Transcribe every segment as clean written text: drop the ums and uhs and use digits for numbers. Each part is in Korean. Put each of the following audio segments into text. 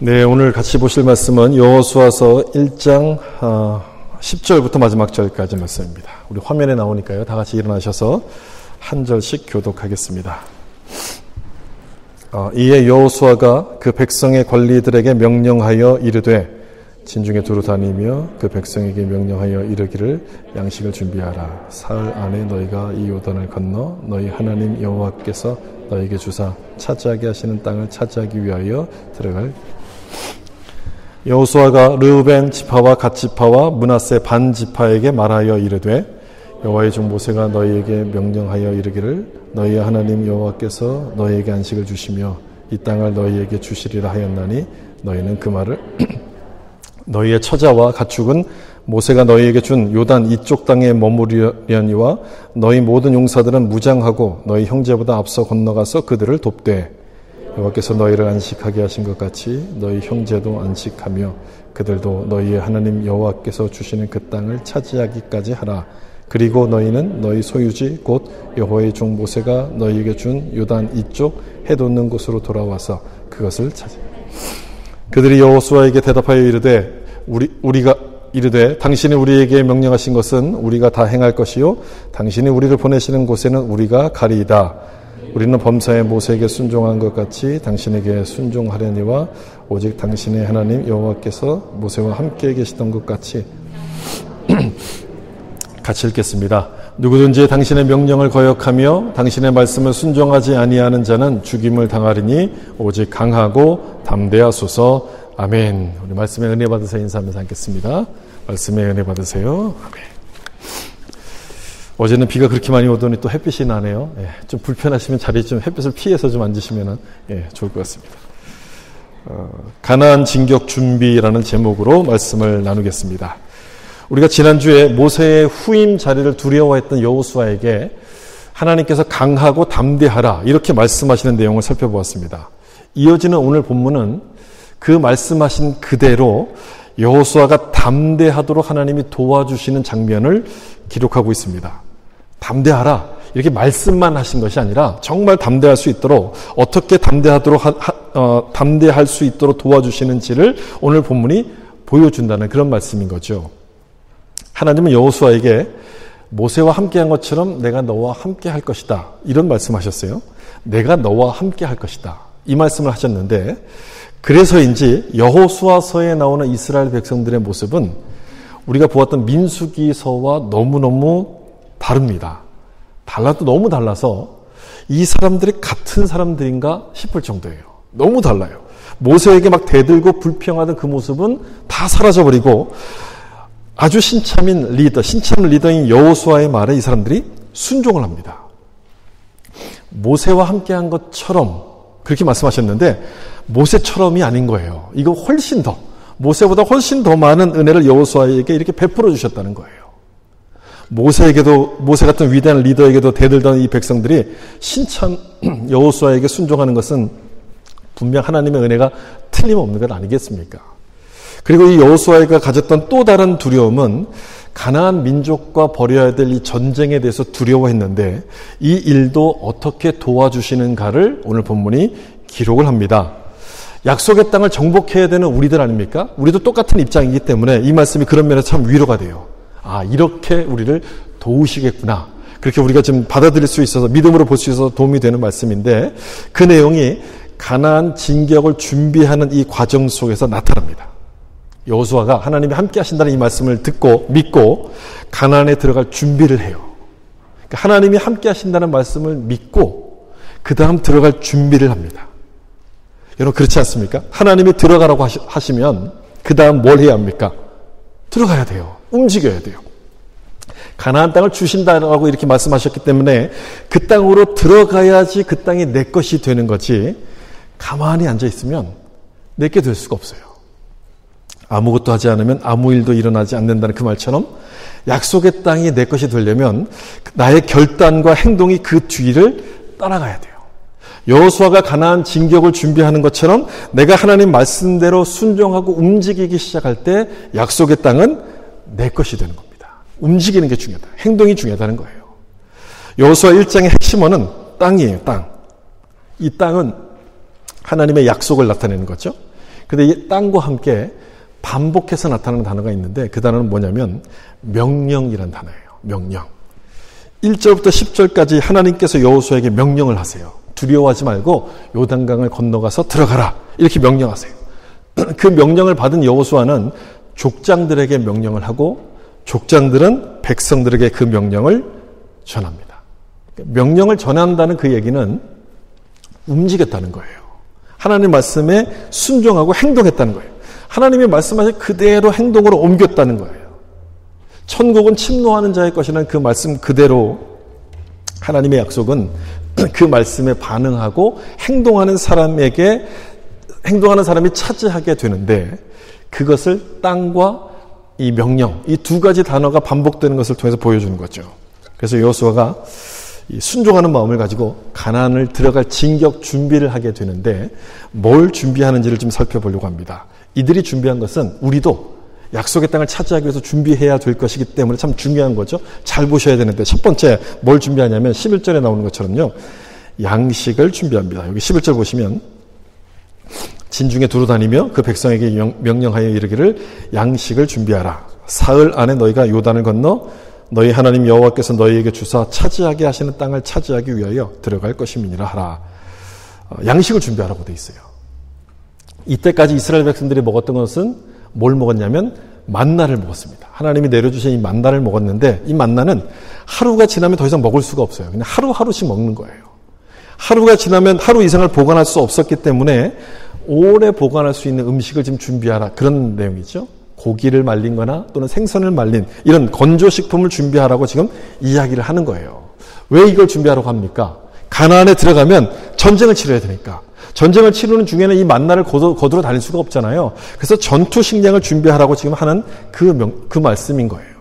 네, 오늘 같이 보실 말씀은 여호수아서 1장 10절부터 마지막 절까지 말씀입니다. 우리 화면에 나오니까요. 다 같이 일어나셔서 한 절씩 교독하겠습니다. 이에 여호수아가 그 백성의 관리들에게 명령하여 이르되 진중에 두루 다니며 그 백성에게 명령하여 이르기를 양식을 준비하라. 사흘 안에 너희가 이 요단을 건너 너희 하나님 여호와께서 너희에게 주사 차지하게 하시는 땅을 차지하기 위하여 들어갈. 여호수아가 르우벤 지파와 갓 지파와 므낫세 반 지파에게 말하여 이르되 여호와의 종 모세가 너희에게 명령하여 이르기를 너희의 하나님 여호와께서 너희에게 안식을 주시며 이 땅을 너희에게 주시리라 하였나니 너희는 그 말을 너희의 처자와 가축은 모세가 너희에게 준 요단 이쪽 땅에 머무르려니와 너희 모든 용사들은 무장하고 너희 형제보다 앞서 건너가서 그들을 돕되 여호와께서 너희를 안식하게 하신 것 같이 너희 형제도 안식하며 그들도 너희의 하나님 여호와께서 주시는 그 땅을 차지하기까지 하라. 그리고 너희는 너희 소유지 곧 여호와의 종 모세가 너희에게 준 요단 이쪽 해돋는 곳으로 돌아와서 그것을 차지. 그들이 여호수아에게 대답하여 이르되 우리가 이르되 당신이 우리에게 명령하신 것은 우리가 다 행할 것이요 당신이 우리를 보내시는 곳에는 우리가 가리이다. 우리는 범사에 모세에게 순종한 것 같이 당신에게 순종하려니와 오직 당신의 하나님 여호와께서 모세와 함께 계시던 것 같이 같이 읽겠습니다. 누구든지 당신의 명령을 거역하며 당신의 말씀을 순종하지 아니하는 자는 죽임을 당하리니 오직 강하고 담대하소서. 아멘. 우리 말씀에 은혜 받으세요. 인사하면서 앉겠습니다. 말씀에 은혜 받으세요. 아멘. 어제는 비가 그렇게 많이 오더니 또 햇빛이 나네요. 좀 불편하시면 자리에 좀 햇빛을 피해서 좀 앉으시면 좋을 것 같습니다. 가나안 진격 준비라는 제목으로 말씀을 나누겠습니다. 우리가 지난주에 모세의 후임 자리를 두려워했던 여호수아에게 하나님께서 강하고 담대하라 이렇게 말씀하시는 내용을 살펴보았습니다. 이어지는 오늘 본문은 그 말씀하신 그대로 여호수아가 담대하도록 하나님이 도와주시는 장면을 기록하고 있습니다. 담대하라 이렇게 말씀만 하신 것이 아니라 정말 담대할 수 있도록 어떻게 담대할 수 있도록 도와주시는지를 오늘 본문이 보여준다는 그런 말씀인 거죠. 하나님은 여호수아에게 모세와 함께한 것처럼 내가 너와 함께할 것이다 이런 말씀하셨어요. 내가 너와 함께할 것이다 이 말씀을 하셨는데 그래서인지 여호수아서에 나오는 이스라엘 백성들의 모습은 우리가 보았던 민수기서와 너무너무 다릅니다. 달라도 너무 달라서 이 사람들이 같은 사람들인가 싶을 정도예요. 너무 달라요. 모세에게 막 대들고 불평하던 그 모습은 다 사라져버리고 아주 신참 리더인 여호수아의 말에 이 사람들이 순종을 합니다. 모세와 함께한 것처럼 그렇게 말씀하셨는데 모세처럼이 아닌 거예요. 이거 모세보다 훨씬 더 많은 은혜를 여호수아에게 이렇게 베풀어 주셨다는 거예요. 모세 같은 위대한 리더에게도 대들던 이 백성들이 신참 여호수아에게 순종하는 것은 분명 하나님의 은혜가 틀림없는 것 아니겠습니까? 그리고 이 여호수아가 가졌던 또 다른 두려움은 가나안 민족과 벌여야 될 이 전쟁에 대해서 두려워했는데 이 일도 어떻게 도와주시는가를 오늘 본문이 기록을 합니다. 약속의 땅을 정복해야 되는 우리들 아닙니까? 우리도 똑같은 입장이기 때문에 이 말씀이 그런 면에서 참 위로가 돼요. 이렇게 우리를 도우시겠구나. 그렇게 우리가 좀 받아들일 수 있어서 믿음으로 볼 수 있어서 도움이 되는 말씀인데 그 내용이 가나안 진격을 준비하는 이 과정 속에서 나타납니다. 여호수아가 하나님이 함께 하신다는 이 말씀을 듣고 믿고 가나안에 들어갈 준비를 해요. 그러니까 하나님이 함께 하신다는 말씀을 믿고 그 다음 들어갈 준비를 합니다. 여러분 그렇지 않습니까? 하나님이 들어가라고 하시면 그 다음 뭘 해야 합니까? 들어가야 돼요. 움직여야 돼요. 가나안 땅을 주신다라고 이렇게 말씀하셨기 때문에 그 땅으로 들어가야지 그 땅이 내 것이 되는 거지 가만히 앉아있으면 내게 될 수가 없어요. 아무것도 하지 않으면 아무 일도 일어나지 않는다는 그 말처럼 약속의 땅이 내 것이 되려면 나의 결단과 행동이 그 뒤를 따라가야 돼요. 여호수아가 가나안 진격을 준비하는 것처럼 내가 하나님 말씀대로 순종하고 움직이기 시작할 때 약속의 땅은 내 것이 되는 겁니다. 움직이는 게 중요하다. 행동이 중요하다는 거예요. 여호수아 1장의 핵심어는 땅이에요. 땅. 이 땅은 하나님의 약속을 나타내는 거죠. 근데 이 땅과 함께 반복해서 나타나는 단어가 있는데 그 단어는 뭐냐면 명령이란 단어예요. 명령. 1절부터 10절까지 하나님께서 여호수아에게 명령을 하세요. 두려워하지 말고 요단강을 건너가서 들어가라. 이렇게 명령하세요. 그 명령을 받은 여호수아는 족장들에게 명령을 하고 족장들은 백성들에게 그 명령을 전합니다. 명령을 전한다는 그 얘기는 움직였다는 거예요. 하나님 말씀에 순종하고 행동했다는 거예요. 하나님의 말씀하신 그대로 행동으로 옮겼다는 거예요. 천국은 침노하는 자의 것이라는 그 말씀 그대로 하나님의 약속은 그 말씀에 반응하고 행동하는 사람이 차지하게 되는데 그것을 땅과 이 명령, 이 두 가지 단어가 반복되는 것을 통해서 보여주는 거죠. 그래서 여호수아가 순종하는 마음을 가지고 가나안을 들어갈 진격 준비를 하게 되는데 뭘 준비하는지를 좀 살펴보려고 합니다. 이들이 준비한 것은 우리도 약속의 땅을 차지하기 위해서 준비해야 될 것이기 때문에 참 중요한 거죠. 잘 보셔야 되는데 첫 번째 뭘 준비하냐면 11절에 나오는 것처럼요. 양식을 준비합니다. 여기 11절 보시면 진중에 두루 다니며 그 백성에게 명령하여 이르기를 양식을 준비하라. 사흘 안에 너희가 요단을 건너 너희 하나님 여호와께서 너희에게 주사 차지하게 하시는 땅을 차지하기 위하여 들어갈 것임이니라 하라. 양식을 준비하라고 돼 있어요. 이때까지 이스라엘 백성들이 먹었던 것은 뭘 먹었냐면 만나를 먹었습니다. 하나님이 내려주신 이 만나를 먹었는데 이 만나는 하루가 지나면 더 이상 먹을 수가 없어요. 그냥 하루하루씩 먹는 거예요. 하루가 지나면 하루 이상을 보관할 수 없었기 때문에 오래 보관할 수 있는 음식을 지금 준비하라. 그런 내용이죠. 고기를 말린 거나 또는 생선을 말린 이런 건조식품을 준비하라고 지금 이야기를 하는 거예요. 왜 이걸 준비하라고 합니까? 가나안에 들어가면 전쟁을 치러야 되니까. 전쟁을 치르는 중에는 이 만나를 거두러 다닐 수가 없잖아요. 그래서 전투 식량을 준비하라고 지금 하는 그 말씀인 거예요.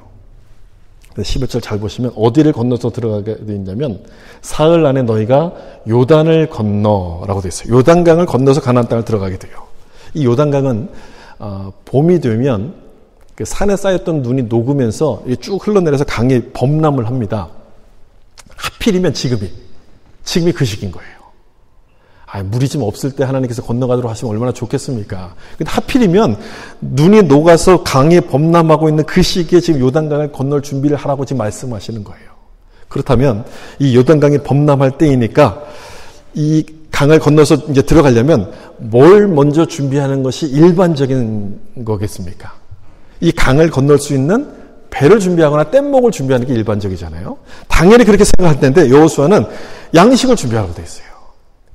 11절 잘 보시면 어디를 건너서 들어가게 되어 있냐면 사흘 안에 너희가 요단을 건너라고 되어 있어요. 요단강을 건너서 가나안 땅을 들어가게 돼요. 이 요단강은 봄이 되면 그 산에 쌓였던 눈이 녹으면서 쭉 흘러내려서 강에 범람을 합니다. 하필이면 지금이 그 시기인 거예요. 물이 좀 없을 때 하나님께서 건너가도록 하시면 얼마나 좋겠습니까? 근데 하필이면 눈이 녹아서 강에 범람하고 있는 그 시기에 지금 요단강을 건널 준비를 하라고 지금 말씀하시는 거예요. 그렇다면 이 요단강이 범람할 때이니까 이 강을 건너서 이제 들어가려면 뭘 먼저 준비하는 것이 일반적인 거겠습니까? 이 강을 건널 수 있는 배를 준비하거나 뗏목을 준비하는 게 일반적이잖아요. 당연히 그렇게 생각할 텐데 여호수아는 양식을 준비하라고 돼 있어요.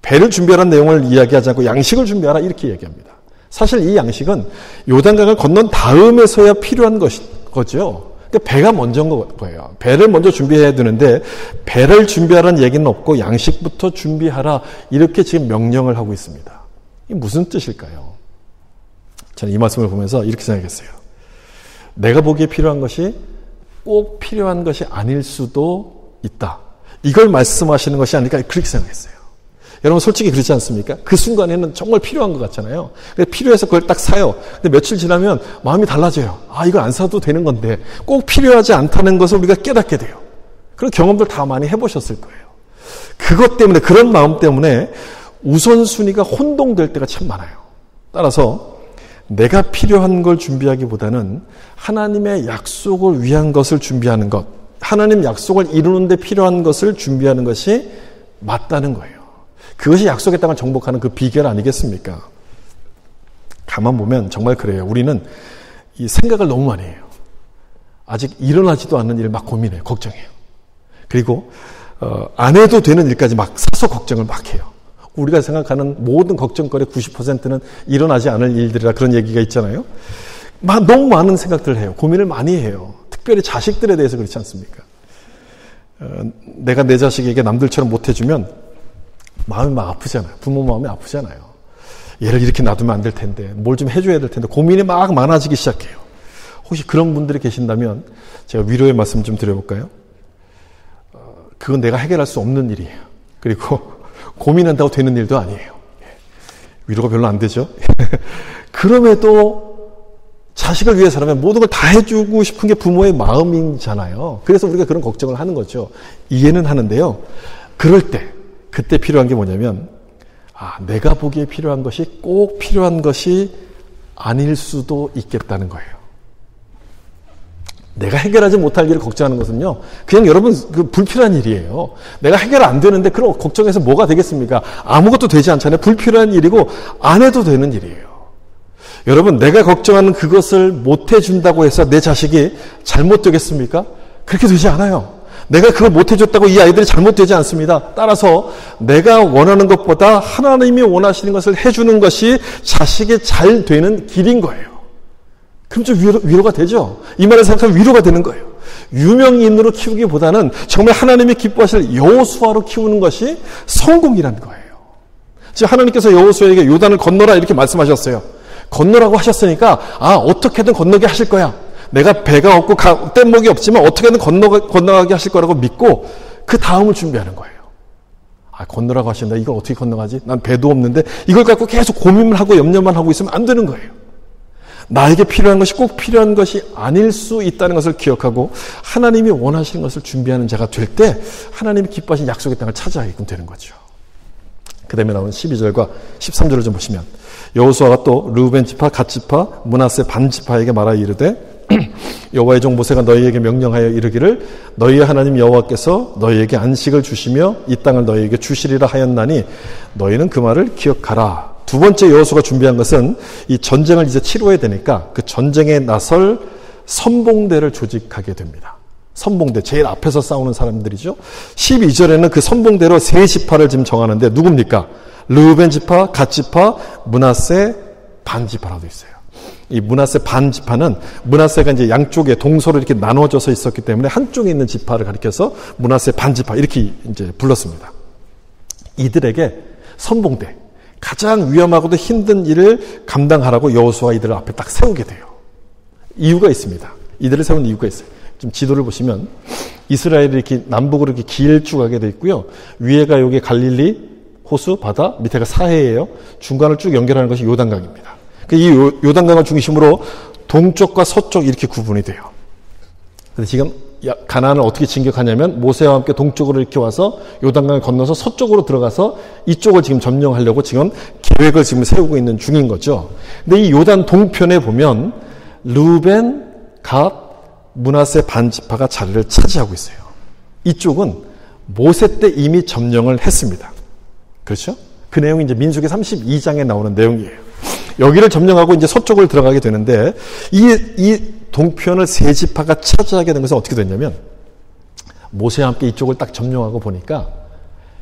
배를 준비하라는 내용을 이야기하지 않고 양식을 준비하라 이렇게 얘기합니다. 사실 이 양식은 요단강을 건넌 다음에서야 필요한 거죠. 그러니까 배가 먼저인 거예요. 배를 먼저 준비해야 되는데 배를 준비하라는 얘기는 없고 양식부터 준비하라 이렇게 지금 명령을 하고 있습니다. 이게 무슨 뜻일까요? 저는 이 말씀을 보면서 이렇게 생각했어요. 내가 보기에 필요한 것이 꼭 필요한 것이 아닐 수도 있다. 이걸 말씀하시는 것이 아닐까 그렇게 생각했어요. 여러분 솔직히 그렇지 않습니까? 그 순간에는 정말 필요한 것 같잖아요. 필요해서 그걸 딱 사요. 근데 며칠 지나면 마음이 달라져요. 이거 안 사도 되는 건데 꼭 필요하지 않다는 것을 우리가 깨닫게 돼요. 그런 경험들 다 많이 해보셨을 거예요. 그것 때문에 그런 마음 때문에 우선순위가 혼동될 때가 참 많아요. 따라서 내가 필요한 걸 준비하기보다는 하나님의 약속을 위한 것을 준비하는 것, 하나님 약속을 이루는 데 필요한 것을 준비하는 것이 맞다는 거예요. 그것이 약속의 땅을 정복하는 그 비결 아니겠습니까? 가만 보면 정말 그래요. 우리는 이 생각을 너무 많이 해요. 아직 일어나지도 않는 일을 막 고민해요. 걱정해요. 그리고 안 해도 되는 일까지 막 사서 걱정을 막 해요. 우리가 생각하는 모든 걱정거리의 90%는 일어나지 않을 일들이라 그런 얘기가 있잖아요. 너무 많은 생각들을 해요. 고민을 많이 해요. 특별히 자식들에 대해서 그렇지 않습니까? 내가 내 자식에게 남들처럼 못해주면 마음이 막 아프잖아요. 부모 마음이 아프잖아요. 얘를 이렇게 놔두면 안 될 텐데, 뭘 좀 해줘야 될 텐데, 고민이 막 많아지기 시작해요. 혹시 그런 분들이 계신다면 제가 위로의 말씀 좀 드려볼까요? 그건 내가 해결할 수 없는 일이에요. 그리고 고민한다고 되는 일도 아니에요. 위로가 별로 안 되죠? 그럼에도 자식을 위해서라면 모든 걸 다 해주고 싶은 게 부모의 마음이잖아요. 그래서 우리가 그런 걱정을 하는 거죠. 이해는 하는데요. 그때 필요한 게 뭐냐면, 내가 보기에 필요한 것이 꼭 필요한 것이 아닐 수도 있겠다는 거예요. 내가 해결하지 못할 일을 걱정하는 것은요, 그냥 여러분 불필요한 일이에요. 내가 해결 안 되는데 그럼 걱정해서 뭐가 되겠습니까? 아무것도 되지 않잖아요. 불필요한 일이고 안 해도 되는 일이에요. 여러분, 내가 걱정하는 그것을 못 해준다고 해서 내 자식이 잘못되겠습니까? 그렇게 되지 않아요. 내가 그걸 못 해줬다고 이 아이들이 잘못되지 않습니다. 따라서 내가 원하는 것보다 하나님이 원하시는 것을 해주는 것이 자식이 잘 되는 길인 거예요. 그럼 좀 위로가 되죠. 이 말을 생각하면 위로가 되는 거예요. 유명인으로 키우기보다는 정말 하나님이 기뻐하실 여호수아로 키우는 것이 성공이라는 거예요. 지금 하나님께서 여호수아에게 요단을 건너라 이렇게 말씀하셨어요. 건너라고 하셨으니까 어떻게든 건너게 하실 거야. 내가 배가 없고 뗏목이 없지만 어떻게든 건너가게 하실 거라고 믿고 그 다음을 준비하는 거예요. 건너라고 하신다. 이걸 어떻게 건너가지? 난 배도 없는데 이걸 갖고 계속 고민을 하고 염려만 하고 있으면 안 되는 거예요. 나에게 필요한 것이 꼭 필요한 것이 아닐 수 있다는 것을 기억하고 하나님이 원하시는 것을 준비하는 자가 될 때 하나님이 기뻐하신 약속의 땅을 찾아가게끔 되는 거죠. 그 다음에 나오는 12절과 13절을 좀 보시면 여호수아가 또 르우벤 지파, 갓 지파, 므낫세 반 지파에게 말하여 이르되 여호와의 종 모세가 너희에게 명령하여 이르기를 너희의 하나님 여호와께서 너희에게 안식을 주시며 이 땅을 너희에게 주시리라 하였나니 너희는 그 말을 기억하라. 두 번째 여호수아가 준비한 것은 이 전쟁을 이제 치러야 되니까 그 전쟁에 나설 선봉대를 조직하게 됩니다. 선봉대, 제일 앞에서 싸우는 사람들이죠. 12절에는 그 선봉대로 세 지파를 지금 정하는데 누굽니까? 르우벤 지파, 갓 지파, 므낫세 반 지파라고 있어요. 이 므낫세 반 지파는 므낫세가 이제 양쪽에 동서로 이렇게 나눠져서 있었기 때문에 한쪽에 있는 지파를 가리켜서 므낫세 반 지파 이렇게 이제 불렀습니다. 이들에게 선봉대, 가장 위험하고도 힘든 일을 감당하라고 여호수아가 이들을 앞에 딱 세우게 돼요. 이유가 있습니다. 이들을 세운 이유가 있어요. 좀 지도를 보시면 이스라엘이 이렇게 남북으로 이렇게 길쭉하게 돼 있고요. 위에가 여기 갈릴리 호수 바다, 밑에가 사해예요. 중간을 쭉 연결하는 것이 요단강입니다. 이 요단강을 중심으로 동쪽과 서쪽 이렇게 구분이 돼요. 근데 지금 가나안을 어떻게 진격하냐면 모세와 함께 동쪽으로 이렇게 와서 요단강을 건너서 서쪽으로 들어가서 이쪽을 지금 점령하려고 지금 계획을 지금 세우고 있는 중인 거죠. 근데 이 요단 동편에 보면 르우벤, 갓, 므낫세 반 지파가 자리를 차지하고 있어요. 이쪽은 모세 때 이미 점령을 했습니다. 그렇죠? 그 내용이 이제 민수기 32장에 나오는 내용이에요. 여기를 점령하고 이제 서쪽을 들어가게 되는데 이 동편을 세 지파가 차지하게 된 것은 어떻게 됐냐면 모세와 함께 이쪽을 딱 점령하고 보니까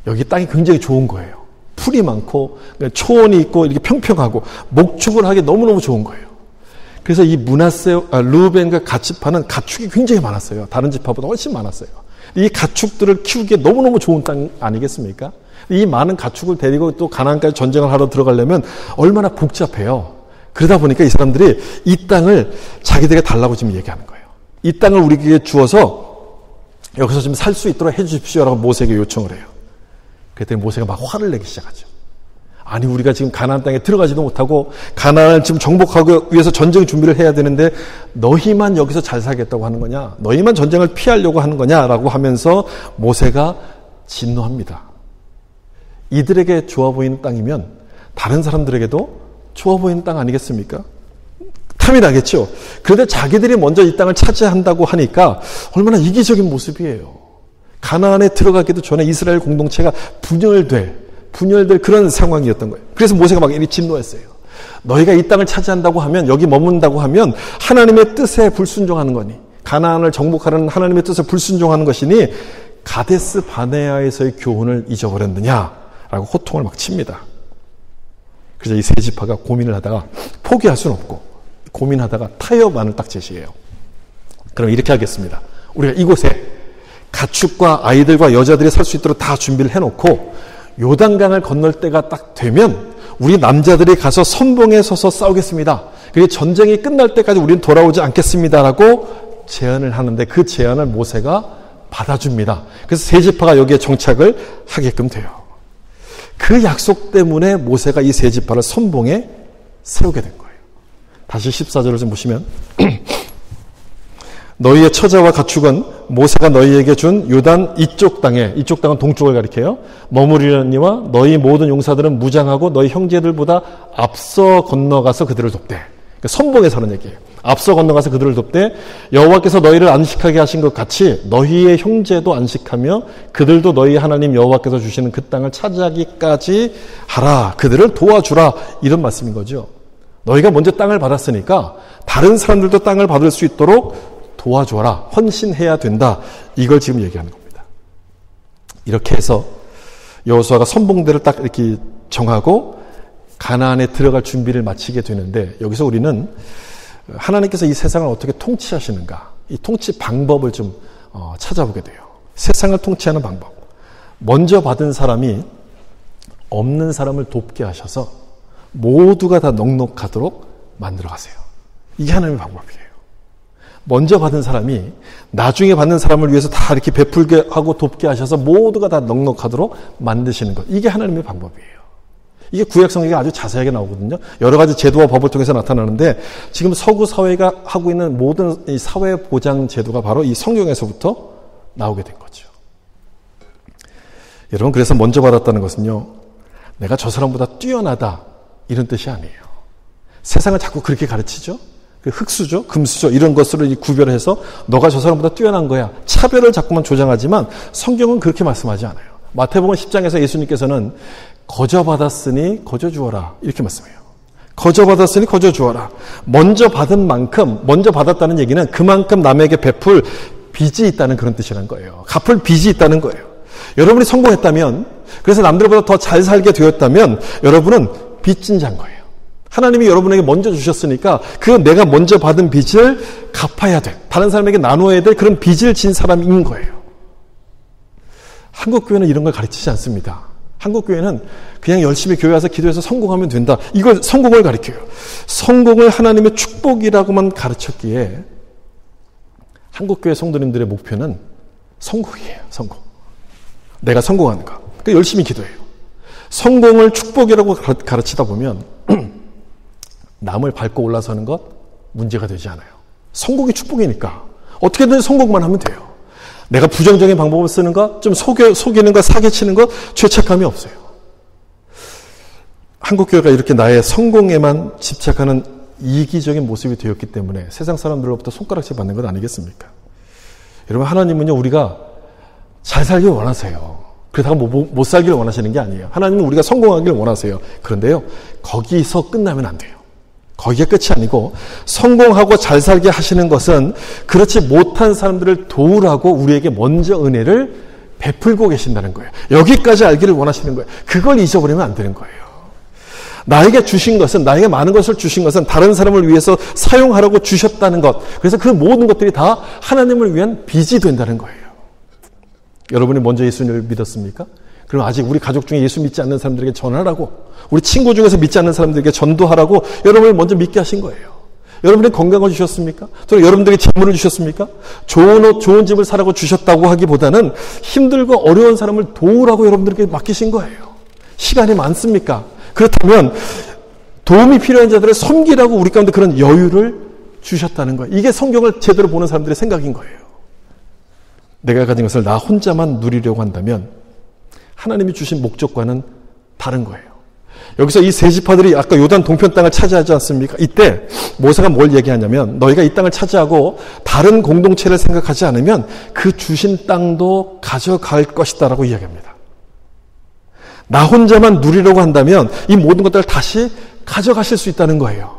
여기 땅이 굉장히 좋은 거예요. 풀이 많고 초원이 있고 이렇게 평평하고 목축을 하기 너무너무 좋은 거예요. 그래서 이 르우벤과 갓 지파는 가축이 굉장히 많았어요. 다른 지파보다 훨씬 많았어요. 이 가축들을 키우기에 너무너무 좋은 땅 아니겠습니까? 이 많은 가축을 데리고 또 가나안까지 전쟁을 하러 들어가려면 얼마나 복잡해요. 그러다 보니까 이 사람들이 이 땅을 자기들에게 달라고 지금 얘기하는 거예요. 이 땅을 우리에게 주어서 여기서 좀 살 수 있도록 해 주십시오라고 모세에게 요청을 해요. 그랬더니 모세가 막 화를 내기 시작하죠. 아니 우리가 지금 가나안 땅에 들어가지도 못하고 가나안을 지금 정복하기 위해서 전쟁 준비를 해야 되는데 너희만 여기서 잘 살겠다고 하는 거냐? 너희만 전쟁을 피하려고 하는 거냐라고 하면서 모세가 진노합니다. 이들에게 좋아 보이는 땅이면 다른 사람들에게도 좋아 보이는 땅 아니겠습니까? 탐이 나겠죠. 그런데 자기들이 먼저 이 땅을 차지한다고 하니까 얼마나 이기적인 모습이에요. 가나안에 들어가기도 전에 이스라엘 공동체가 분열될 그런 상황이었던 거예요. 그래서 모세가 막 이렇게 진노했어요. 너희가 이 땅을 차지한다고 하면 여기 머문다고 하면 하나님의 뜻에 불순종하는 거니 가나안을 정복하는 하나님의 뜻에 불순종하는 것이니 가데스 바네아에서의 교훈을 잊어버렸느냐라고 호통을 막 칩니다. 그래서 이 세 지파가 고민을 하다가 포기할 수는 없고 고민하다가 타협안을 딱 제시해요. 그럼 이렇게 하겠습니다. 우리가 이곳에 가축과 아이들과 여자들이 살 수 있도록 다 준비를 해놓고 요단강을 건널 때가 딱 되면 우리 남자들이 가서 선봉에 서서 싸우겠습니다. 그게 전쟁이 끝날 때까지 우리는 돌아오지 않겠습니다라고 제안을 하는데 그 제안을 모세가 받아줍니다. 그래서 세 지파가 여기에 정착을 하게끔 돼요. 그 약속 때문에 모세가 이 세 지파를 선봉에 세우게 된 거예요. 다시 14절을 좀 보시면 너희의 처자와 가축은 모세가 너희에게 준 요단 이쪽 땅은 동쪽을 가리켜요. 머무리려니와 너희 모든 용사들은 무장하고 너희 형제들보다 앞서 건너가서 그들을 돕되. 선봉에서는 얘기예요. 앞서 건너가서 그들을 돕되 여호와께서 너희를 안식하게 하신 것 같이 너희의 형제도 안식하며 그들도 너희 하나님 여호와께서 주시는 그 땅을 차지하기까지 하라. 그들을 도와주라. 이런 말씀인 거죠. 너희가 먼저 땅을 받았으니까 다른 사람들도 땅을 받을 수 있도록 도와줘라. 헌신해야 된다. 이걸 지금 얘기하는 겁니다. 이렇게 해서 여호수아가 선봉대를 딱 이렇게 정하고 가나안에 들어갈 준비를 마치게 되는데, 여기서 우리는 하나님께서 이 세상을 어떻게 통치하시는가, 이 통치 방법을 좀 찾아보게 돼요. 세상을 통치하는 방법. 먼저 받은 사람이 없는 사람을 돕게 하셔서 모두가 다 넉넉하도록 만들어 가세요. 이게 하나님의 방법이에요. 먼저 받은 사람이 나중에 받는 사람을 위해서 다 이렇게 베풀게 하고 돕게 하셔서 모두가 다 넉넉하도록 만드시는 것. 이게 하나님의 방법이에요. 이게 구약성경에 아주 자세하게 나오거든요. 여러 가지 제도와 법을 통해서 나타나는데 지금 서구 사회가 하고 있는 모든 이 사회 보장 제도가 바로 이 성경에서부터 나오게 된 거죠. 여러분, 그래서 먼저 받았다는 것은요, 내가 저 사람보다 뛰어나다 이런 뜻이 아니에요. 세상을 자꾸 그렇게 가르치죠. 흙수저, 금수저 이런 것으로 구별해서 너가 저 사람보다 뛰어난 거야. 차별을 자꾸만 조장하지만 성경은 그렇게 말씀하지 않아요. 마태복음 10장에서 예수님께서는 거저 받았으니 거저 주어라 이렇게 말씀해요. 거저 받았으니 거저 주어라. 먼저 받은 만큼, 먼저 받았다는 얘기는 그만큼 남에게 베풀 빚이 있다는 그런 뜻이라는 거예요. 갚을 빚이 있다는 거예요. 여러분이 성공했다면, 그래서 남들보다 더 잘 살게 되었다면 여러분은 빚진 자인 거예요. 하나님이 여러분에게 먼저 주셨으니까 그 내가 먼저 받은 빚을 갚아야 돼. 다른 사람에게 나누어야 될 그런 빚을 진 사람인 거예요. 한국교회는 이런 걸 가르치지 않습니다. 한국교회는 그냥 열심히 교회 와서 기도해서 성공하면 된다. 이걸 성공을 가르쳐요. 성공을 하나님의 축복이라고만 가르쳤기에 한국교회 성도님들의 목표는 성공이에요. 성공. 내가 성공하는 거. 그러니까 열심히 기도해요. 성공을 축복이라고 가르치다 보면 남을 밟고 올라서는 것 문제가 되지 않아요. 성공이 축복이니까 어떻게든 성공만 하면 돼요. 내가 부정적인 방법을 쓰는 것, 좀 속이는 것, 사기치는 것, 죄책감이 없어요. 한국교회가 이렇게 나의 성공에만 집착하는 이기적인 모습이 되었기 때문에 세상 사람들로부터 손가락질 받는 것 아니겠습니까? 여러분, 하나님은요, 우리가 잘 살길 원하세요. 그러다가 못 살기를 원하시는 게 아니에요. 하나님은 우리가 성공하기를 원하세요. 그런데요, 거기서 끝나면 안 돼요. 거기가 끝이 아니고 성공하고 잘 살게 하시는 것은 그렇지 못한 사람들을 도우라고 우리에게 먼저 은혜를 베풀고 계신다는 거예요. 여기까지 알기를 원하시는 거예요. 그걸 잊어버리면 안 되는 거예요. 나에게 주신 것은, 나에게 많은 것을 주신 것은 다른 사람을 위해서 사용하라고 주셨다는 것. 그래서 그 모든 것들이 다 하나님을 위한 빚이 된다는 거예요. 여러분이 먼저 예수님을 믿었습니까? 그럼 아직 우리 가족 중에 예수 믿지 않는 사람들에게 전하라고, 우리 친구 중에서 믿지 않는 사람들에게 전도하라고 여러분을 먼저 믿게 하신 거예요. 여러분에게 건강을 주셨습니까? 또 여러분들에게 재물을 주셨습니까? 좋은 옷, 좋은 집을 사라고 주셨다고 하기보다는 힘들고 어려운 사람을 도우라고 여러분들에게 맡기신 거예요. 시간이 많습니까? 그렇다면 도움이 필요한 자들을 섬기라고 우리 가운데 그런 여유를 주셨다는 거예요. 이게 성경을 제대로 보는 사람들의 생각인 거예요. 내가 가진 것을 나 혼자만 누리려고 한다면 하나님이 주신 목적과는 다른 거예요. 여기서 이 세 지파들이 아까 요단 동편 땅을 차지하지 않습니까? 이때 모세가 뭘 얘기하냐면 너희가 이 땅을 차지하고 다른 공동체를 생각하지 않으면 그 주신 땅도 가져갈 것이다 라고 이야기합니다. 나 혼자만 누리려고 한다면 이 모든 것들을 다시 가져가실 수 있다는 거예요.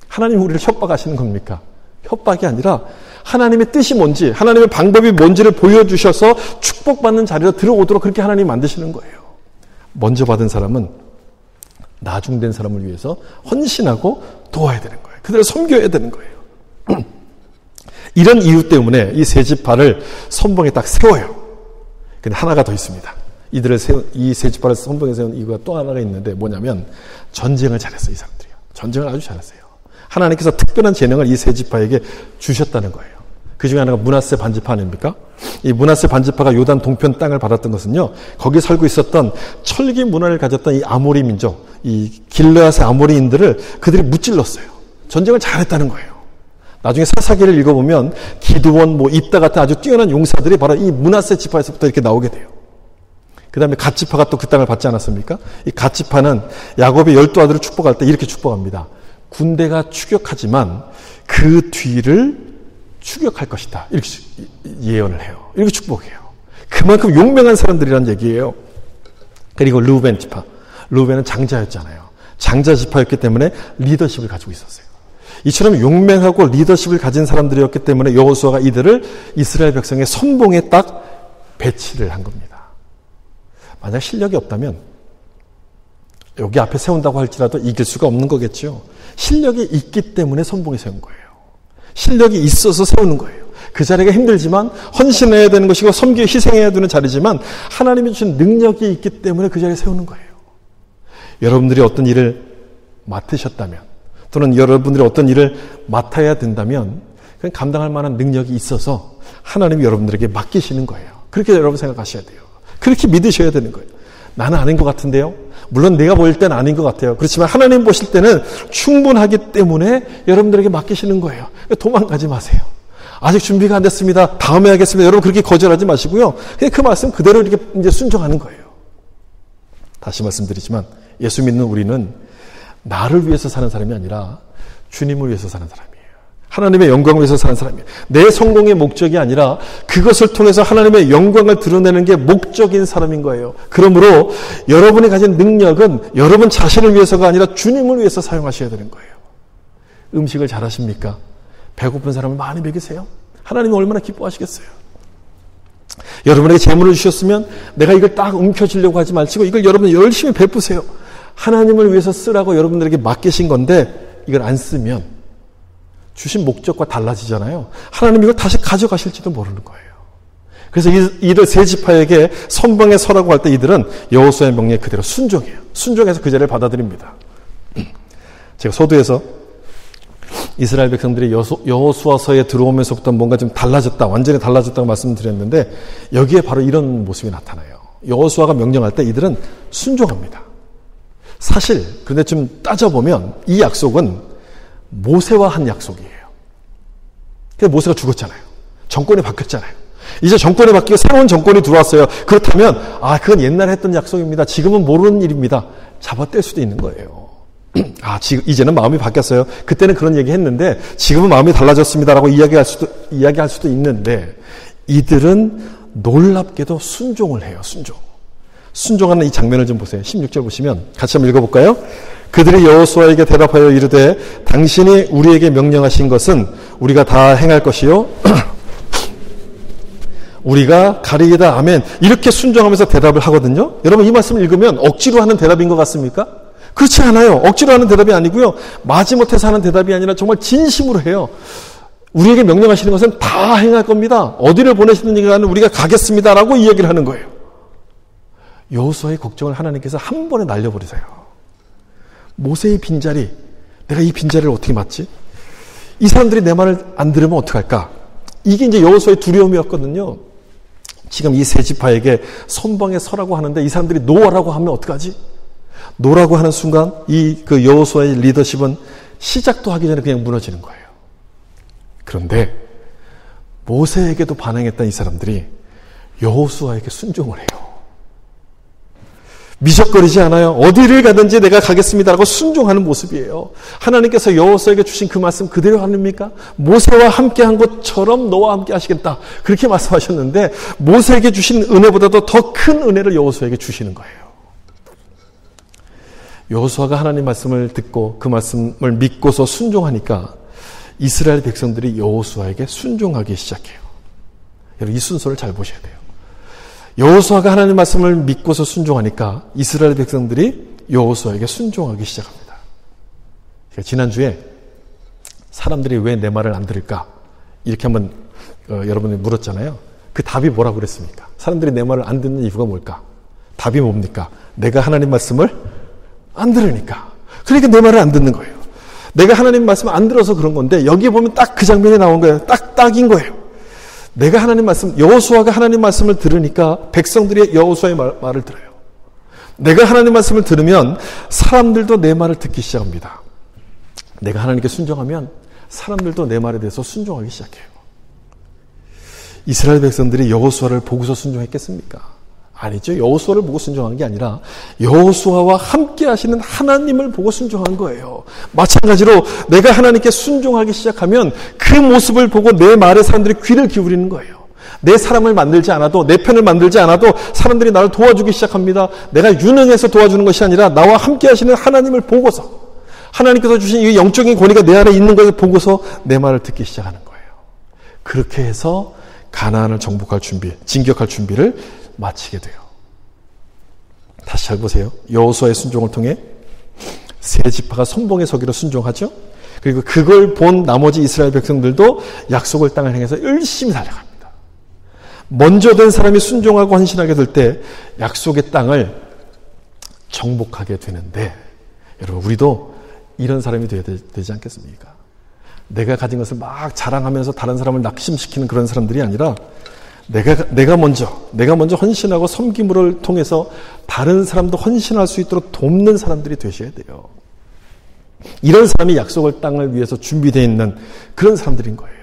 하나님이 우리를 협박하시는 겁니까? 협박이 아니라 하나님의 뜻이 뭔지, 하나님의 방법이 뭔지를 보여주셔서 축복받는 자리로 들어오도록 그렇게 하나님이 만드시는 거예요. 먼저 받은 사람은 나중된 사람을 위해서 헌신하고 도와야 되는 거예요. 그들을 섬겨야 되는 거예요. 이런 이유 때문에 이 세 지파를 선봉에 딱 세워요. 근데 하나가 더 있습니다. 이 세 지파를 선봉에 세운 이유가 또 하나가 있는데 뭐냐면 전쟁을 잘했어요. 이 사람들이요. 전쟁을 아주 잘했어요. 하나님께서 특별한 재능을 이 세 지파에게 주셨다는 거예요. 그 중에 하나가 므낫세 반지파 아닙니까? 이 므낫세 반지파가 요단 동편 땅을 받았던 것은요, 거기 살고 있었던 철기 문화를 가졌던 이 아모리 민족, 이 길르앗의 아모리인들을 그들이 무찔렀어요. 전쟁을 잘했다는 거예요. 나중에 사사기를 읽어보면 기드원, 입다 같은 아주 뛰어난 용사들이 바로 이 므낫세 지파에서부터 이렇게 나오게 돼요. 그 다음에 갓 지파가 또 그 땅을 받지 않았습니까? 이 갓 지파는 야곱의 12 아들을 축복할 때 이렇게 축복합니다. 군대가 추격하지만 그 뒤를 추격할 것이다. 이렇게 예언을 해요. 이렇게 축복해요. 그만큼 용맹한 사람들이란 얘기예요. 그리고 르우벤 지파. 르우벤은 장자였잖아요. 장자 지파였기 때문에 리더십을 가지고 있었어요. 이처럼 용맹하고 리더십을 가진 사람들이었기 때문에 여호수아가 이들을 이스라엘 백성의 선봉에 딱 배치를 한 겁니다. 만약 실력이 없다면 여기 앞에 세운다고 할지라도 이길 수가 없는 거겠죠. 실력이 있기 때문에 선봉에 세운 거예요. 실력이 있어서 세우는 거예요. 그 자리가 힘들지만 헌신해야 되는 것이고 섬기고 희생해야 되는 자리지만 하나님이 주신 능력이 있기 때문에 그 자리에 세우는 거예요. 여러분들이 어떤 일을 맡으셨다면 또는 여러분들이 어떤 일을 맡아야 된다면 그냥 감당할 만한 능력이 있어서 하나님이 여러분들에게 맡기시는 거예요. 그렇게 여러분 생각하셔야 돼요. 그렇게 믿으셔야 되는 거예요. 나는 아닌 것 같은데요. 물론 내가 보일 때는 아닌 것 같아요. 그렇지만 하나님 보실 때는 충분하기 때문에 여러분들에게 맡기시는 거예요. 도망가지 마세요. 아직 준비가 안 됐습니다. 다음에 하겠습니다. 여러분 그렇게 거절하지 마시고요. 그냥 그 말씀 그대로 이렇게 이제 순종하는 거예요. 다시 말씀드리지만 예수 믿는 우리는 나를 위해서 사는 사람이 아니라 주님을 위해서 사는 사람이에요. 하나님의 영광을 위해서 사는 사람이에요. 내 성공의 목적이 아니라 그것을 통해서 하나님의 영광을 드러내는 게 목적인 사람인 거예요. 그러므로 여러분이 가진 능력은 여러분 자신을 위해서가 아니라 주님을 위해서 사용하셔야 되는 거예요. 음식을 잘하십니까? 배고픈 사람을 많이 먹이세요. 하나님이 얼마나 기뻐하시겠어요. 여러분에게 재물을 주셨으면 내가 이걸 딱 움켜쥐려고 하지 마시고 이걸 여러분 열심히 베푸세요. 하나님을 위해서 쓰라고 여러분들에게 맡기신 건데 이걸 안 쓰면 주신 목적과 달라지잖아요. 하나님 이걸 다시 가져가실지도 모르는 거예요. 그래서 이들 세 지파에게 선봉에 서라고 할 때 이들은 여호수아의 명령에 그대로 순종해요. 순종해서 그 자리를 받아들입니다. 제가 소두에서 이스라엘 백성들이 여호수아서에 들어오면서부터 뭔가 좀 달라졌다, 완전히 달라졌다고 말씀드렸는데 여기에 바로 이런 모습이 나타나요. 여호수아가 명령할 때 이들은 순종합니다. 사실 그런데 좀 따져보면 이 약속은 모세와 한 약속이에요. 그래서 모세가 죽었잖아요. 정권이 바뀌었잖아요. 이제 정권이 바뀌고 새로운 정권이 들어왔어요. 그렇다면 그건 옛날에 했던 약속입니다. 지금은 모르는 일입니다. 잡아뗄 수도 있는 거예요. 이제는 마음이 바뀌었어요. 그때는 그런 얘기 했는데 지금은 마음이 달라졌습니다라고 이야기할 수도 있는데 이들은 놀랍게도 순종을 해요. 순종하는 이 장면을 좀 보세요. 16절 보시면 같이 한번 읽어볼까요? 그들이 여호수아에게 대답하여 이르되 당신이 우리에게 명령하신 것은 우리가 다 행할 것이요 우리가 가리이다. 아멘. 이렇게 순종하면서 대답을 하거든요. 여러분 이 말씀을 읽으면 억지로 하는 대답인 것 같습니까? 그렇지 않아요. 억지로 하는 대답이 아니고요. 마지못해서 하는 대답이 아니라 정말 진심으로 해요. 우리에게 명령하시는 것은 다 행할 겁니다. 어디를 보내시는지는 우리가 가겠습니다라고 이야기를 하는 거예요. 여호수아의 걱정을 하나님께서 한 번에 날려버리세요. 모세의 빈자리, 내가 이 빈자리를 어떻게 맞지? 이 사람들이 내 말을 안 들으면 어떡할까? 이게 이제 여호수아의 두려움이었거든요. 지금 이 세 지파에게 선봉에 서라고 하는데 이 사람들이 노라고 하면 어떡하지? 노라고 하는 순간 그 여호수아의 리더십은 시작도 하기 전에 그냥 무너지는 거예요. 그런데 모세에게도 반항했던 이 사람들이 여호수아에게 순종을 해요. 미적거리지 않아요. 어디를 가든지 내가 가겠습니다라고 순종하는 모습이에요. 하나님께서 여호수아에게 주신 그 말씀 그대로 아닙니까? 모세와 함께한 것처럼 너와 함께 하시겠다. 그렇게 말씀하셨는데 모세에게 주신 은혜보다도 더 큰 은혜를 여호수아에게 주시는 거예요. 여호수아가 하나님 말씀을 듣고 그 말씀을 믿고서 순종하니까 이스라엘 백성들이 여호수아에게 순종하기 시작해요. 여러분 이 순서를 잘 보셔야 돼요. 여호수아가 하나님 말씀을 믿고서 순종하니까 이스라엘 백성들이 여호수아에게 순종하기 시작합니다. 지난주에 사람들이 왜 내 말을 안 들을까? 이렇게 한번 여러분이 물었잖아요. 그 답이 뭐라고 그랬습니까? 사람들이 내 말을 안 듣는 이유가 뭘까? 답이 뭡니까? 내가 하나님 말씀을 안 들으니까. 그러니까 내 말을 안 듣는 거예요. 내가 하나님 말씀을 안 들어서 그런 건데 여기에 보면 딱 그 장면이 나온 거예요. 딱인 거예요. 내가 하나님 말씀, 여호수아가 하나님 말씀을 들으니까 백성들이 여호수아의 말을 들어요. 내가 하나님 말씀을 들으면 사람들도 내 말을 듣기 시작합니다. 내가 하나님께 순종하면 사람들도 내 말에 대해서 순종하기 시작해요. 이스라엘 백성들이 여호수아를 보고서 순종했겠습니까? 아니죠. 여호수아를 보고 순종한 게 아니라 여호수아와 함께 하시는 하나님을 보고 순종한 거예요. 마찬가지로 내가 하나님께 순종하기 시작하면 그 모습을 보고 내 말에 사람들이 귀를 기울이는 거예요. 내 사람을 만들지 않아도, 내 편을 만들지 않아도 사람들이 나를 도와주기 시작합니다. 내가 유능해서 도와주는 것이 아니라 나와 함께 하시는 하나님을 보고서, 하나님께서 주신 이 영적인 권위가 내 안에 있는 것을 보고서 내 말을 듣기 시작하는 거예요. 그렇게 해서 가나안을 정복할 준비, 진격할 준비를 마치게 돼요. 다시 잘 보세요. 여호수아의 순종을 통해 세 지파가 선봉에 서기로 순종하죠. 그리고 그걸 본 나머지 이스라엘 백성들도 약속을 땅을 향해서 열심히 달려갑니다. 먼저 된 사람이 순종하고 헌신하게 될 때 약속의 땅을 정복하게 되는데, 여러분 우리도 이런 사람이 되어야 되지 않겠습니까? 내가 가진 것을 막 자랑하면서 다른 사람을 낙심시키는 그런 사람들이 아니라 내가 먼저 헌신하고 섬김을 통해서 다른 사람도 헌신할 수 있도록 돕는 사람들이 되셔야 돼요. 이런 사람이 약속의 땅을 위해서 준비되어 있는 그런 사람들인 거예요.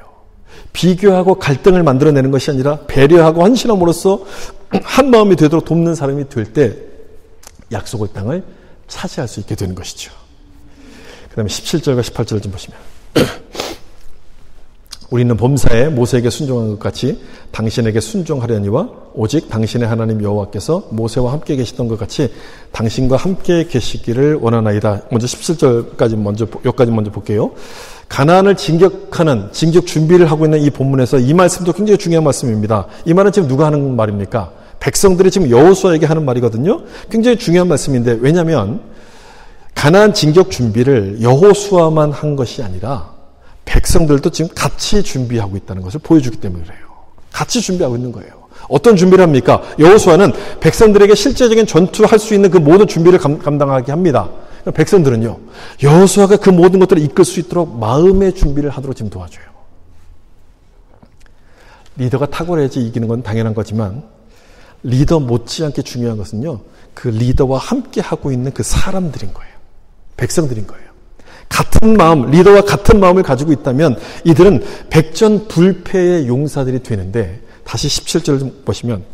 비교하고 갈등을 만들어내는 것이 아니라 배려하고 헌신함으로써 한 마음이 되도록 돕는 사람이 될 때 약속의 땅을 차지할 수 있게 되는 것이죠. 그 다음에 17절과 18절을 좀 보시면 우리는 범사에 모세에게 순종한 것 같이 당신에게 순종하려니와 오직 당신의 하나님 여호와께서 모세와 함께 계시던 것 같이 당신과 함께 계시기를 원하나이다. 먼저 17절까지 여기까지 먼저 볼게요. 가나안을 진격하는 진격 준비를 하고 있는 이 본문에서 이 말씀도 굉장히 중요한 말씀입니다. 이 말은 지금 누가 하는 말입니까? 백성들이 지금 여호수아에게 하는 말이거든요. 굉장히 중요한 말씀인데, 왜냐하면 가나안 진격 준비를 여호수아만 한 것이 아니라 백성들도 지금 같이 준비하고 있다는 것을 보여주기 때문에 그래요. 같이 준비하고 있는 거예요. 어떤 준비를 합니까? 여호수아는 백성들에게 실제적인 전투할 수 있는 그 모든 준비를 감당하게 합니다. 백성들은요, 여호수아가 그 모든 것들을 이끌 수 있도록 마음의 준비를 하도록 지금 도와줘요. 리더가 탁월해야지 이기는 건 당연한 거지만 리더 못지않게 중요한 것은요, 그 리더와 함께 하고 있는 그 사람들인 거예요. 백성들인 거예요. 같은 마음, 리더와 같은 마음을 가지고 있다면 이들은 백전불패의 용사들이 되는데, 다시 17절을 좀 보시면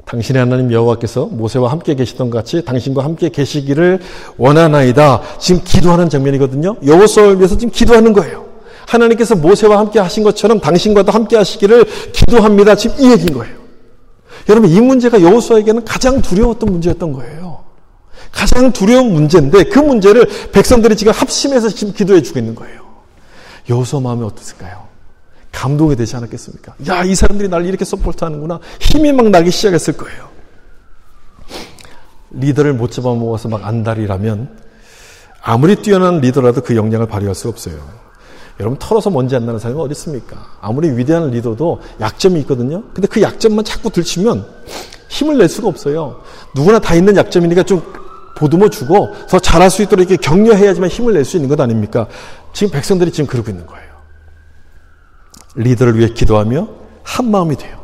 당신의 하나님 여호와께서 모세와 함께 계시던 것 같이 당신과 함께 계시기를 원하나이다. 지금 기도하는 장면이거든요. 여호수아를 위해서 지금 기도하는 거예요. 하나님께서 모세와 함께 하신 것처럼 당신과도 함께 하시기를 기도합니다. 지금 이 얘기인 거예요. 여러분, 이 문제가 여호수아에게는 가장 두려웠던 문제였던 거예요. 가장 두려운 문제인데 그 문제를 백성들이 지금 합심해서 지금 기도해 주고 있는 거예요. 여호수아 마음이 어땠을까요? 감동이 되지 않았겠습니까? 야, 이 사람들이 나를 이렇게 서포트하는구나. 힘이 막 나기 시작했을 거예요. 리더를 못 잡아먹어서 막 안달이라면 아무리 뛰어난 리더라도 그 역량을 발휘할 수 없어요. 여러분, 털어서 먼지 안 나는 사람이 어디 있습니까? 아무리 위대한 리더도 약점이 있거든요. 근데 그 약점만 자꾸 들추면 힘을 낼 수가 없어요. 누구나 다 있는 약점이니까 좀 보듬어 주고 더 잘할 수 있도록 이렇게 격려해야지만 힘을 낼 수 있는 것 아닙니까? 지금 백성들이 지금 그러고 있는 거예요. 리더를 위해 기도하며 한 마음이 돼요.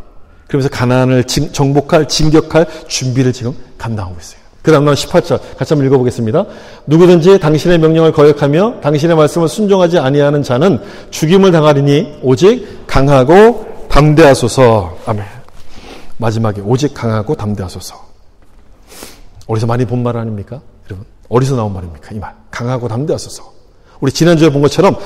그러면서 가나안을 정복할, 진격할 준비를 지금 감당하고 있어요. 그 다음 날 18절 같이 한번 읽어보겠습니다. 누구든지 당신의 명령을 거역하며 당신의 말씀을 순종하지 아니하는 자는 죽임을 당하리니 오직 강하고 담대하소서. 아멘. 마지막에 오직 강하고 담대하소서. 어디서 많이 본 말 아닙니까? 여러분, 어디서 나온 말입니까? 이 말. 강하고 담대하소서. 우리 지난주에 본 것처럼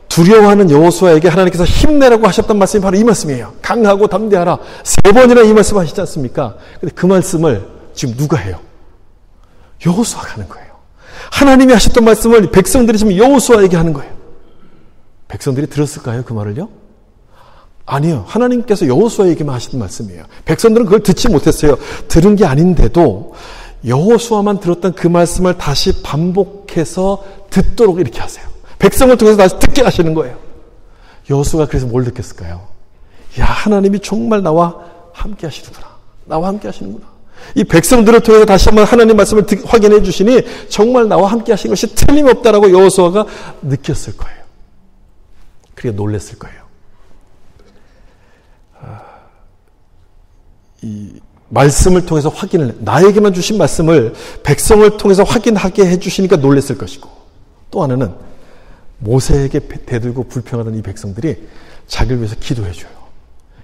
두려워하는 여호수아에게 하나님께서 힘내라고 하셨던 말씀이 바로 이 말씀이에요. 강하고 담대하라. 3번이나 이 말씀 하시지 않습니까? 근데 그 말씀을 지금 누가 해요? 여호수아가 하는 거예요. 하나님이 하셨던 말씀을 백성들이 지금 여호수아에게 하는 거예요. 백성들이 들었을까요? 그 말을요? 아니요. 하나님께서 여호수아에게만 하시던 말씀이에요. 백성들은 그걸 듣지 못했어요. 들은 게 아닌데도 여호수아만 들었던 그 말씀을 다시 반복해서 듣도록 이렇게 하세요. 백성을 통해서 다시 듣게 하시는 거예요. 여호수아가 그래서 뭘 느꼈을까요? 야, 하나님이 정말 나와 함께 하시는구나. 나와 함께 하시는구나. 이 백성들을 통해서 다시 한번 하나님 말씀을 확인해 주시니 정말 나와 함께 하신 것이 틀림없다라고 여호수아가 느꼈을 거예요. 그리고 놀랐을 거예요. 이 말씀을 통해서 확인을, 나에게만 주신 말씀을 백성을 통해서 확인하게 해주시니까 놀랐을 것이고, 또 하나는 모세에게 대들고 불평하던 이 백성들이 자기를 위해서 기도해줘요.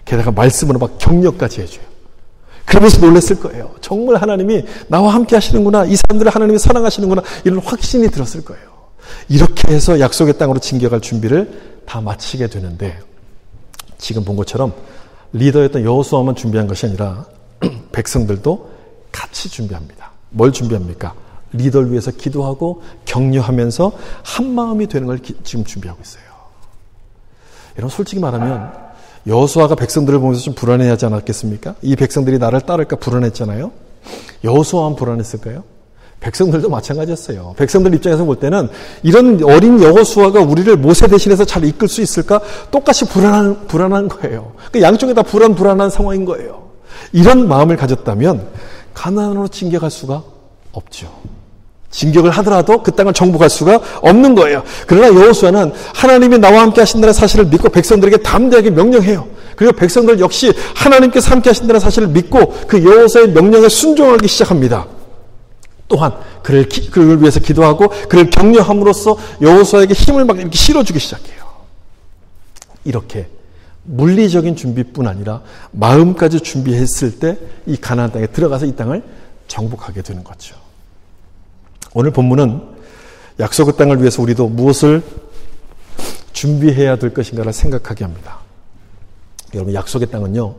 게다가 말씀으로 막 격려까지 해줘요. 그러면서 놀랐을 거예요. 정말 하나님이 나와 함께 하시는구나. 이 사람들을 하나님이 사랑하시는구나. 이런 확신이 들었을 거예요. 이렇게 해서 약속의 땅으로 진격할 준비를 다 마치게 되는데 지금 본 것처럼 리더였던 여호수아만 준비한 것이 아니라 백성들도 같이 준비합니다. 뭘 준비합니까? 리더를 위해서 기도하고 격려하면서 한마음이 되는 걸 지금 준비하고 있어요. 여러분 솔직히 말하면 여호수아가 백성들을 보면서 좀 불안해하지 않았겠습니까? 이 백성들이 나를 따를까 불안했잖아요. 여호수아만 불안했을까요? 백성들도 마찬가지였어요. 백성들 입장에서 볼 때는 이런 어린 여호수아가 우리를 모세 대신해서 잘 이끌 수 있을까? 똑같이 불안한 거예요. 그러니까 양쪽에 다 불안한 상황인 거예요. 이런 마음을 가졌다면 가나안으로 진격할 수가 없죠. 진격을 하더라도 그 땅을 정복할 수가 없는 거예요. 그러나 여호수아는 하나님이 나와 함께 하신다는 사실을 믿고 백성들에게 담대하게 명령해요. 그리고 백성들 역시 하나님께서 함께 하신다는 사실을 믿고 그 여호수아의 명령에 순종하기 시작합니다. 또한 그를 위해서 기도하고 그를 격려함으로써 여호수아에게 힘을 막 이렇게 실어주기 시작해요. 이렇게 물리적인 준비뿐 아니라 마음까지 준비했을 때 이 가나안 땅에 들어가서 이 땅을 정복하게 되는 거죠. 오늘 본문은 약속의 땅을 위해서 우리도 무엇을 준비해야 될 것인가를 생각하게 합니다. 여러분 약속의 땅은요,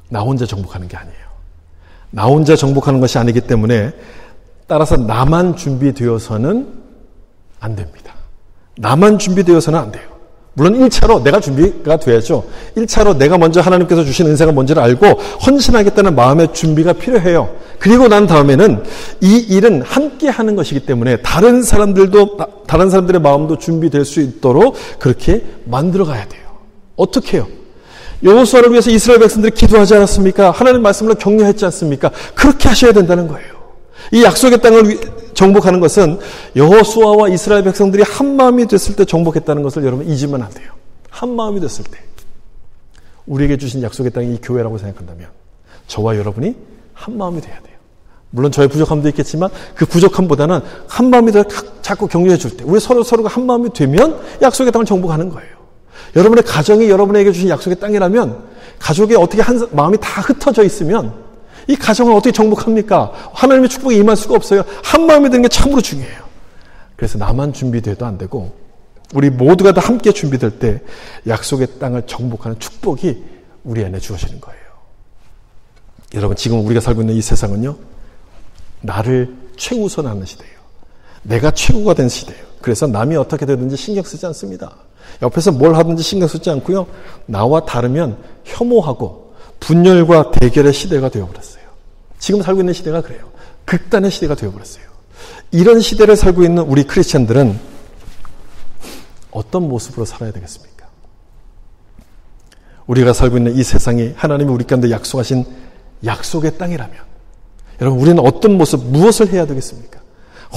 나 혼자 정복하는 게 아니에요. 나 혼자 정복하는 것이 아니기 때문에 따라서 나만 준비되어서는 안 됩니다. 나만 준비되어서는 안 돼요. 물론 1차로 내가 준비가 돼야죠. 1차로 내가 먼저 하나님께서 주신 은사가 뭔지를 알고 헌신하겠다는 마음의 준비가 필요해요. 그리고 난 다음에는 이 일은 함께 하는 것이기 때문에 다른 사람들의 마음도 준비될 수 있도록 그렇게 만들어 가야 돼요. 어떻게 해요? 여호수아를 위해서 이스라엘 백성들이 기도하지 않았습니까? 하나님 말씀으로 격려했지 않습니까? 그렇게 하셔야 된다는 거예요. 이 약속의 땅을 정복하는 것은 여호수아와 이스라엘 백성들이 한 마음이 됐을 때 정복했다는 것을 여러분 잊으면 안 돼요. 한 마음이 됐을 때. 우리에게 주신 약속의 땅이 이 교회라고 생각한다면 저와 여러분이 한 마음이 돼야 돼요. 물론 저의 부족함도 있겠지만 그 부족함보다는 한 마음이 더 자꾸 격려해 줄 때 우리 서로가 한 마음이 되면 약속의 땅을 정복하는 거예요. 여러분의 가정이 여러분에게 주신 약속의 땅이라면 가족이 어떻게 한 마음이 다 흩어져 있으면 이 가정을 어떻게 정복합니까? 하나님의 축복이 임할 수가 없어요. 한 마음이 되는 게 참으로 중요해요. 그래서 나만 준비돼도 안 되고 우리 모두가 다 함께 준비될 때 약속의 땅을 정복하는 축복이 우리 안에 주어지는 거예요. 여러분 지금 우리가 살고 있는 이 세상은요. 나를 최우선하는 시대예요. 내가 최고가 된 시대예요. 그래서 남이 어떻게 되든지 신경 쓰지 않습니다. 옆에서 뭘 하든지 신경 쓰지 않고요. 나와 다르면 혐오하고 분열과 대결의 시대가 되어버렸어요. 지금 살고 있는 시대가 그래요. 극단의 시대가 되어버렸어요. 이런 시대를 살고 있는 우리 크리스찬들은 어떤 모습으로 살아야 되겠습니까? 우리가 살고 있는 이 세상이 하나님이 우리 가운데 약속하신 약속의 땅이라면 여러분 우리는 어떤 모습, 무엇을 해야 되겠습니까?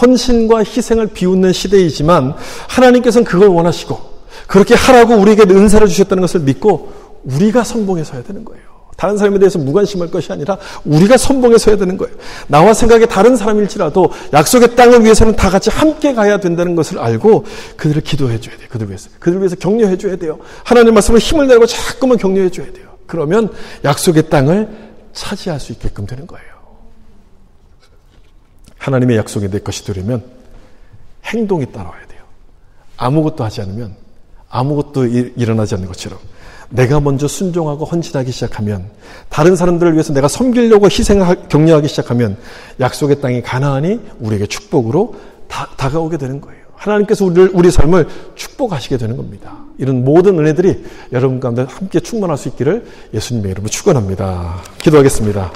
헌신과 희생을 비웃는 시대이지만 하나님께서는 그걸 원하시고 그렇게 하라고 우리에게 은사를 주셨다는 것을 믿고 우리가 선봉에 서야 되는 거예요. 다른 사람에 대해서 무관심할 것이 아니라 우리가 선봉에 서야 되는 거예요. 나와 생각이 다른 사람일지라도 약속의 땅을 위해서는 다 같이 함께 가야 된다는 것을 알고 그들을 기도해 줘야 돼요. 그들을 위해서 격려해 줘야 돼요. 하나님 말씀으로 힘을 내고 자꾸만 격려해 줘야 돼요. 그러면 약속의 땅을 차지할 수 있게끔 되는 거예요. 하나님의 약속이 내 것이 되려면 행동이 따라와야 돼요. 아무것도 하지 않으면 아무것도 일어나지 않는 것처럼 내가 먼저 순종하고 헌신하기 시작하면 다른 사람들을 위해서 내가 섬기려고 격려하기 시작하면 약속의 땅이 가나안이 우리에게 축복으로 다가오게 되는 거예요. 하나님께서 우리 삶을 축복하시게 되는 겁니다. 이런 모든 은혜들이 여러분 가운데 함께 충만할 수 있기를 예수님의 이름으로 축원합니다. 기도하겠습니다.